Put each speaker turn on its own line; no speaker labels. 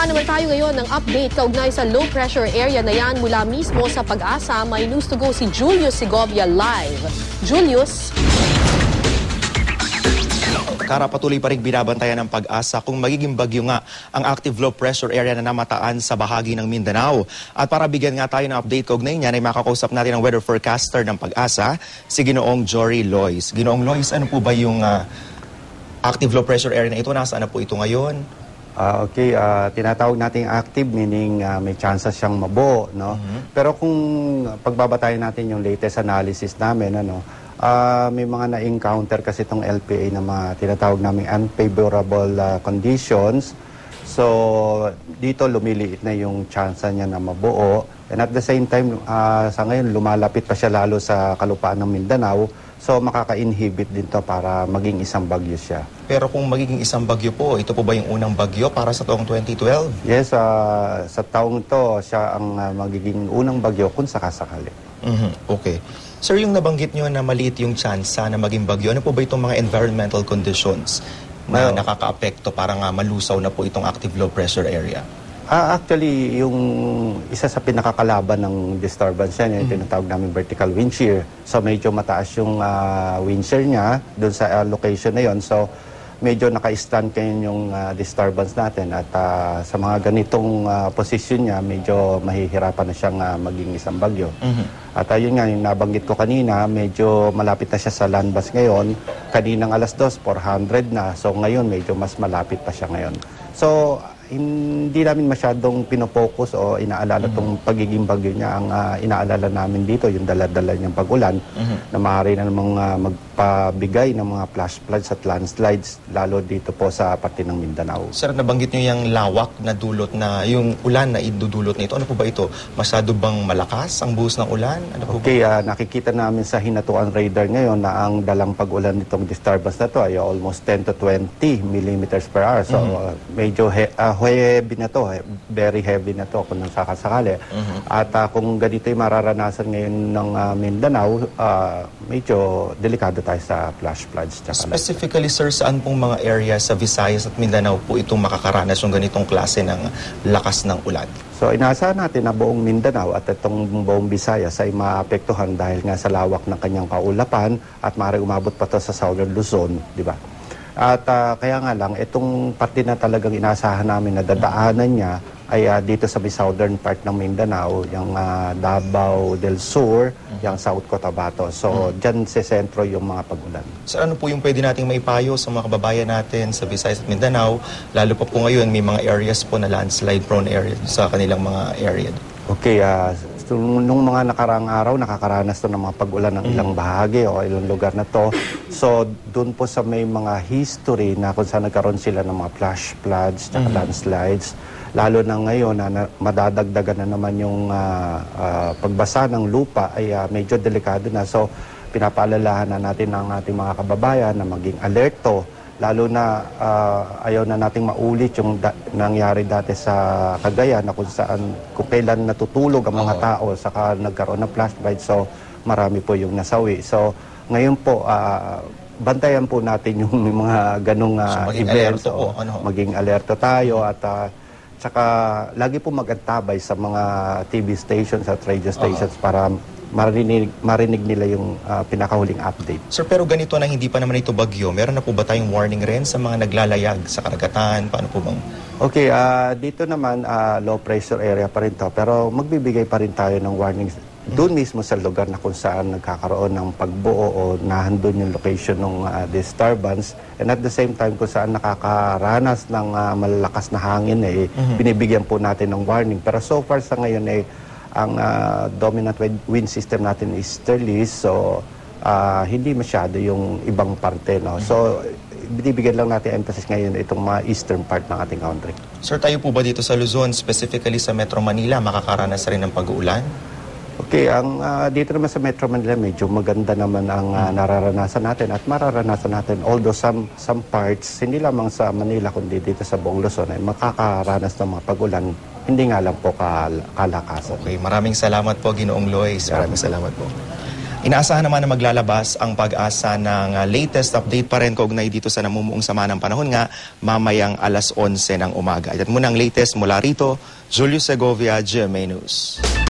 Baba naman tayo ngayon ng update kaugnay sa low pressure area na yan mula mismo sa Pag-asa. May news to go si Julius Segovia live. Julius?
Kara, patuloy pa rin binabantayan ng Pag-asa kung magiging bagyo nga ang active low pressure area na namataan sa bahagi ng Mindanao. At para bigyan nga tayo ng update kaugnay niyan, ay makakausap natin ang weather forecaster ng Pag-asa, si Ginoong Jory Lois. Ginoong Lois, ano po ba yung active low pressure area na ito? Nasaan na po ito ngayon?
Tinatawag nating active, meaning may chances siyang mabuo, no? Pero kung pagbabatayan natin yung latest analysis namin, may mga na-encounter kasi itong LPA na mga tinatawag naming unfavorable conditions. So, dito lumiliit na yung chance niya na mabuo. And at the same time, sa ngayon, lumalapit pa siya lalo sa kalupaan ng Mindanao. So, makaka-inhibit din to para maging isang bagyo siya.
Pero kung magiging isang bagyo po, ito po ba yung unang bagyo para sa taong 2012?
Yes, sa taong to, siya ang magiging unang bagyo kung sakasakali.
Okay. Sir, yung nabanggit nyo na maliit yung chance na maging bagyo, ano po ba itong mga environmental conditions na nakaka-apekto para nga malusaw na po itong active low pressure area?
Actually, yung isa sa pinakakalaban ng disturbance yan, yung tinatawag namin vertical wind shear. So, medyo mataas yung wind shear niya doon sa location na yon. So, medyo naka-stand kayo yung disturbance natin. At sa mga ganitong position niya, medyo mahihirapan na siyang maging isang bagyo. At yun nga, yung nabanggit ko kanina, medyo malapit na siya sa landmass ngayon. Kaninang alas 2, 400 na. So, ngayon, medyo mas malapit pa siya ngayon. So, hindi namin masyadong pinopokus o inaalala itong pagiging bagyo niya. Ang inaalala namin dito, yung dala-dala niyang pag-ulan na maaari na namang magpabigay ng mga flash floods at landslides, lalo dito po sa parte ng Mindanao.
Sir, nabanggit niyo yung lawak na dulot na, yung ulan na idudulot nito. Ano po ba ito? Masyado bang malakas ang buhos ng ulan? Ano po ba?
Nakikita namin sa hinatuan radar ngayon na ang dalang pag-ulan nitong disturbance na to ay almost 10 to 20 millimeters per hour. So, medyo heavy na to, very heavy na to kung sakasakali. At kung ganito yung mararanasan ngayon ng Mindanao, medyo delikado tayo sa flash floods.
Specifically, sir, saan pong mga area sa Visayas at Mindanao po itong makakaranas yung ganitong klase ng lakas ng ulan?
So, inaasahan natin na buong Mindanao at itong buong Visayas ay maapektuhan dahil nga sa lawak ng kanyang kaulapan at maaari umabot pa to sa Southern Luzon, di ba? At kaya nga lang, itong parte na talagang inaasahan namin na dadaanan niya ay dito sa may southern part ng Mindanao, yung Davao del Sur, yung South Cotabato. So, dyan sa sentro yung mga pag-ulan.
So, ano po yung pwede nating maipayo sa mga kababayan natin sa Visayas at Mindanao? Lalo pa po ngayon, may mga areas po na landslide prone area sa kanilang mga area.
Okay, so, nung mga nakaraang araw, nakakaranas to ng mga pag-ulan ng ilang bahagi o ilang lugar na to. So, doon po sa may mga history na kung saan nagkaroon sila ng mga flash floods, landslides, lalo na ngayon na madadagdagan na naman yung pagbasa ng lupa ay medyo delikado na. So, pinapaalalahan na natin ng ating mga kababayan na maging alerto. Lalo na ayaw na nating maulit yung nangyari dati sa Cagayan na kung kailan natutulog ang mga tao saka nagkaroon ng flash flood. So, marami po yung nasawi. So, ngayon po, bantayan po natin yung mga ganong events. Maging alerto tayo at tsaka lagi po mag-antabay sa mga TV stations at radio stations para marinig nila yung pinakahuling update.
Sir, pero ganito na hindi pa naman ito bagyo, meron na po ba tayong warning rin sa mga naglalayag sa karagatan? Paano po bang?
Okay, dito naman low pressure area pa rin to, pero magbibigay pa rin tayo ng warnings doon mismo sa lugar na kung saan nagkakaroon ng pagbuo o nahandun yung location ng disturbance. And at the same time, kung saan nakakaranas ng malalakas na hangin, binibigyan po natin ng warning. Pero so far sa ngayon, ang dominant wind system natin is easterlies, so hindi masyado yung ibang parte. No? So, binibigyan lang natin emphasis ngayon itong mga eastern part ng ating country.
Sir, tayo po ba dito sa Luzon, specifically sa Metro Manila, makakaranas rin ng pag-uulan?
Okay, dito naman sa Metro Manila, medyo maganda naman ang nararanasan natin at mararanasan natin. Although some parts, hindi lamang sa Manila, kundi dito sa buong Luzon, ay makakaranas ng mga pag-ulan. Hindi nga lang po kalakasan.
Okay, maraming salamat po, Ginoong Lois. Maraming salamat po. Inaasahan naman na maglalabas ang Pag-asa ng latest update pa rin kaugnay dito sa namumuong sama ng panahon nga mamayang alas 11 ng umaga. At muna ang latest mula rito, Julio Segovia, GMA News.